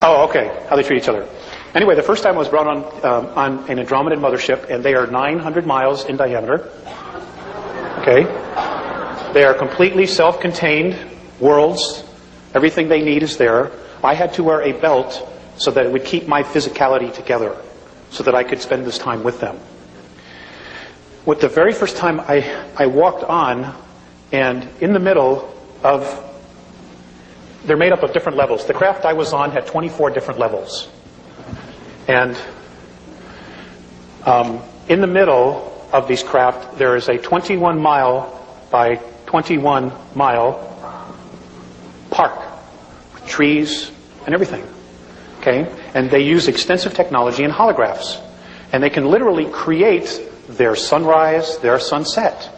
Oh, okay. How they treat each other. Anyway, the first time I was brought on an Andromedan mothership, and they are 900 miles in diameter. Okay. They are completely self-contained worlds. Everything they need is there. I had to wear a belt so that it would keep my physicality together, so that I could spend this time with them. With the very first time I walked on, and in the middle of, they're made up of different levels. The craft I was on had 24 different levels. And in the middle of these craft, there is a 21 mile by 21 mile park with trees and everything. Okay? And they use extensive technology and holographs. And they can literally create their sunrise, their sunset.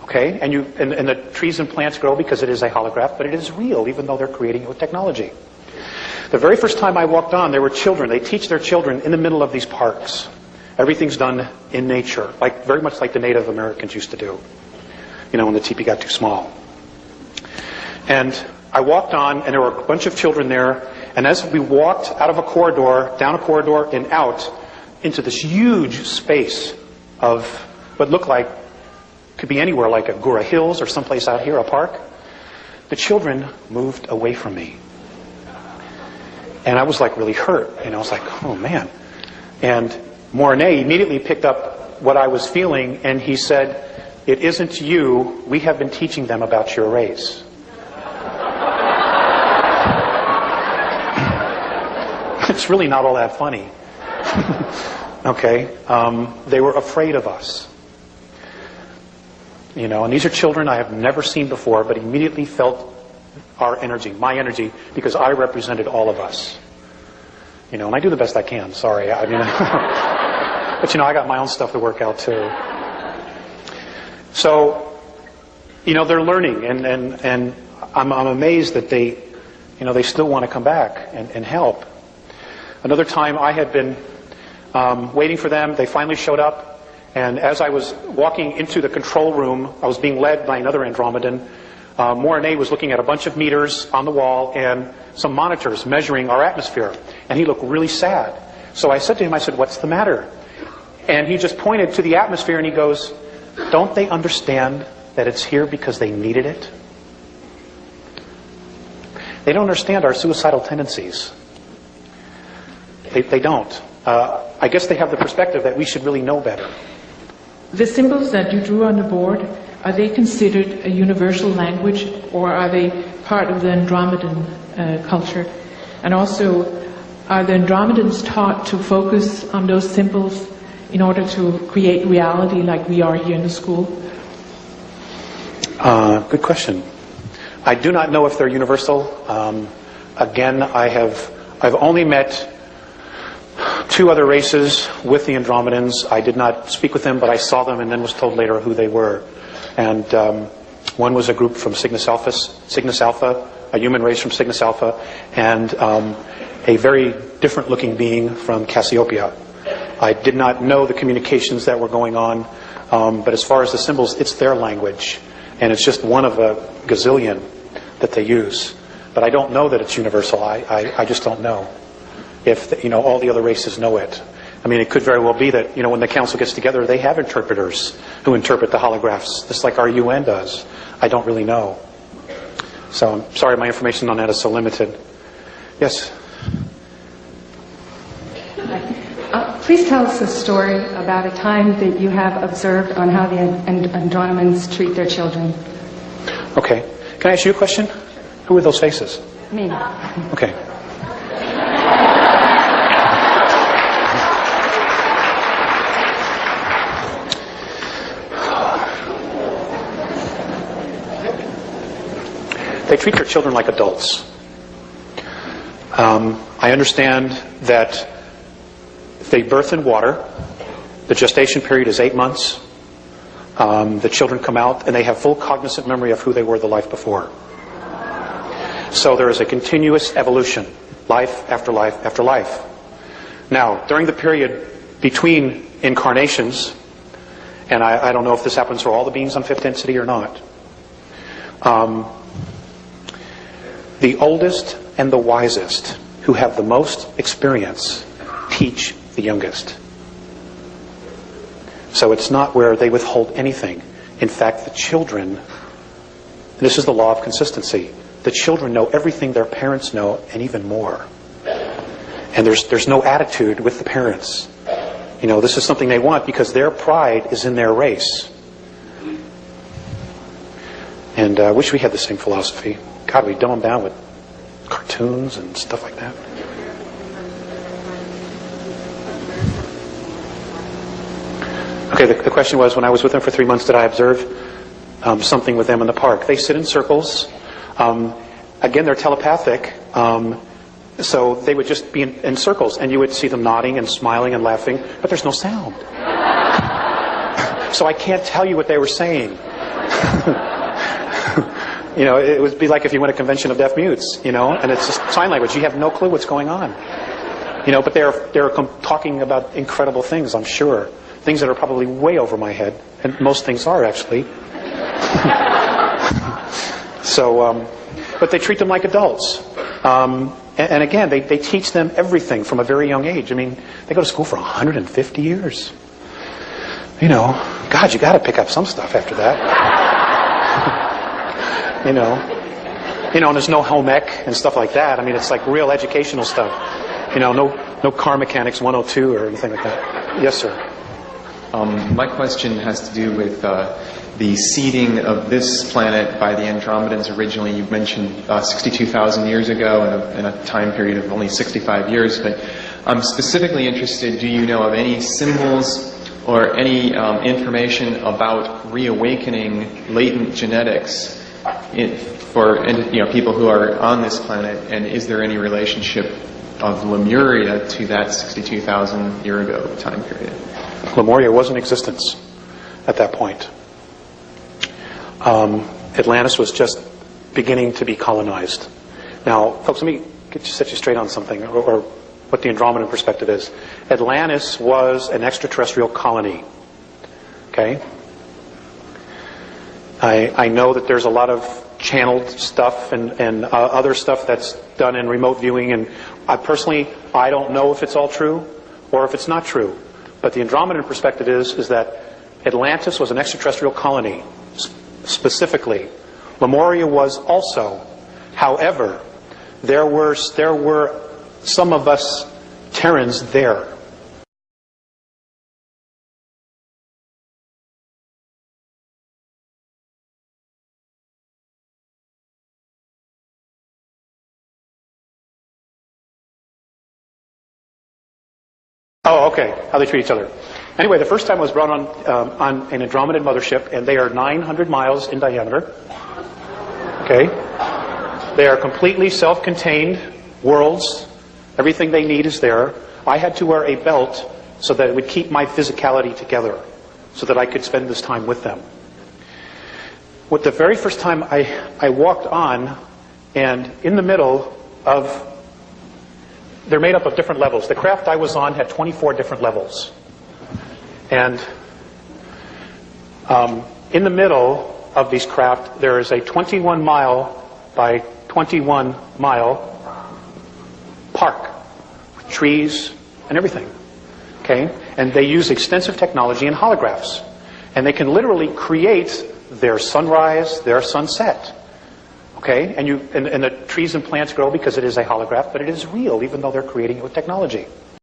Okay? And the trees and plants grow because it is a holograph, but it is real, even though they're creating it with technology. The very first time I walked on, there were children. They teach their children in the middle of these parks. Everything's done in nature, like very much like the Native Americans used to do, you know, when the teepee got too small. And I walked on, and there were a bunch of children there, and as we walked out of a corridor, down a corridor, and out into this huge space of what looked like, could be anywhere, like Agora Hills or someplace out here, a park, the children moved away from me. And I was like really hurt, and I was like, oh man. And Mornay immediately picked up what I was feeling, and he said, it isn't you, we have been teaching them about your race. It's really not all that funny. Okay? They were afraid of us. You know, and these are children I have never seen before, but immediately felt our energy, my energy, because I represented all of us. You know, and I do the best I can, sorry. I mean, but you know, I got my own stuff to work out too. So, you know, they're learning, and I'm amazed that they, you know, they still want to come back and help. Another time I had been waiting for them, they finally showed up, and as I was walking into the control room, I was being led by another Andromedan. Mornay was looking at a bunch of meters on the wall and some monitors measuring our atmosphere. And he looked really sad. So I said to him, I said, what's the matter? And he just pointed to the atmosphere and he goes, don't they understand that it's here because they needed it? They don't understand our suicidal tendencies. They don't. I guess they have the perspective that we should really know better. The symbols that you drew on the board, are they considered a universal language, or are they part of the Andromedan culture? And also, are the Andromedans taught to focus on those symbols in order to create reality like we are here in the school? Good question. I do not know if they're universal. Again, I've only met 2 other races with the Andromedans. I did not speak with them, but I saw them and then was told later who they were. And one was a group from Cygnus Alpha, a human race from Cygnus Alpha, and a very different looking being from Cassiopeia. I did not know the communications that were going on, but as far as the symbols, it's their language. And it's just one of a gazillion that they use. But I don't know that it's universal. I just don't know if, you know, all the other races know it. I mean, it could very well be that, you know, when the council gets together, they have interpreters who interpret the holographs, just like our UN does. I don't really know. So I'm sorry my information on that is so limited. Yes? Please tell us a story about a time that you have observed on how the Andromedans treat their children. Okay. Can I ask you a question? Who are those faces? Me. Okay. They treat their children like adults. I understand that if they birth in water, the gestation period is 8 months. The children come out and they have full cognizant memory of who they were the life before. So there is a continuous evolution, life after life after life. Now, during the period between incarnations, and I don't know if this happens for all the beings on 5th density or not, the oldest and the wisest who have the most experience teach the youngest. So it's not where they withhold anything. In fact, the children, this is the law of consistency, the children know everything their parents know and even more. And there's no attitude with the parents. You know, this is something they want because their pride is in their race. And I wish we had the same philosophy. God, we dumb them down with cartoons and stuff like that. Okay, the question was, when I was with them for 3 months, did I observe something with them in the park? They sit in circles. Again, they're telepathic. So they would just be in circles, and you would see them nodding and smiling and laughing, but there's no sound. So I can't tell you what they were saying. You know, it would be like if you went to a convention of deaf mutes, you know, and it's just sign language. You have no clue what's going on. You know, but they're talking about incredible things, I'm sure. Things that are probably way over my head, and most things are, actually. So, but they treat them like adults. And again, they teach them everything from a very young age. I mean, they go to school for 150 years. You know, God, you got to pick up some stuff after that. You know, and there's no home ec and stuff like that. I mean, it's like real educational stuff. You know, no car mechanics 102 or anything like that. Yes, sir. My question has to do with the seeding of this planet by the Andromedans originally. You mentioned 62,000 years ago in a time period of only 65 years. But I'm specifically interested, do you know of any symbols or any information about reawakening latent genetics for people who are on this planet? And is there any relationship of Lemuria to that 62,000 year ago time period? Lemuria was in existence at that point. Atlantis was just beginning to be colonized. Now, folks, let me set you straight on something, or what the Andromedan perspective is. Atlantis was an extraterrestrial colony. Okay? I know that there's a lot of channeled stuff and other stuff that's done in remote viewing, and I don't know if it's all true or if it's not true. But the Andromedan perspective is that Atlantis was an extraterrestrial colony, specifically. Lemuria was also. However, there were some of us Terrans there. Oh, okay. How they treat each other. Anyway, the first time I was brought on an Andromedan mothership, and they are 900 miles in diameter. Okay? They are completely self-contained worlds. Everything they need is there. I had to wear a belt so that it would keep my physicality together, so that I could spend this time with them. With the very first time I walked on, and in the middle of... They're made up of different levels. The craft I was on had 24 different levels. And in the middle of these craft, there is a 21-mile by 21-mile park with trees and everything. Okay? And they use extensive technology and holographs. And they can literally create their sunrise, their sunset. Okay? And the trees and plants grow because it is a holograph, but it is real, even though they're creating it with technology.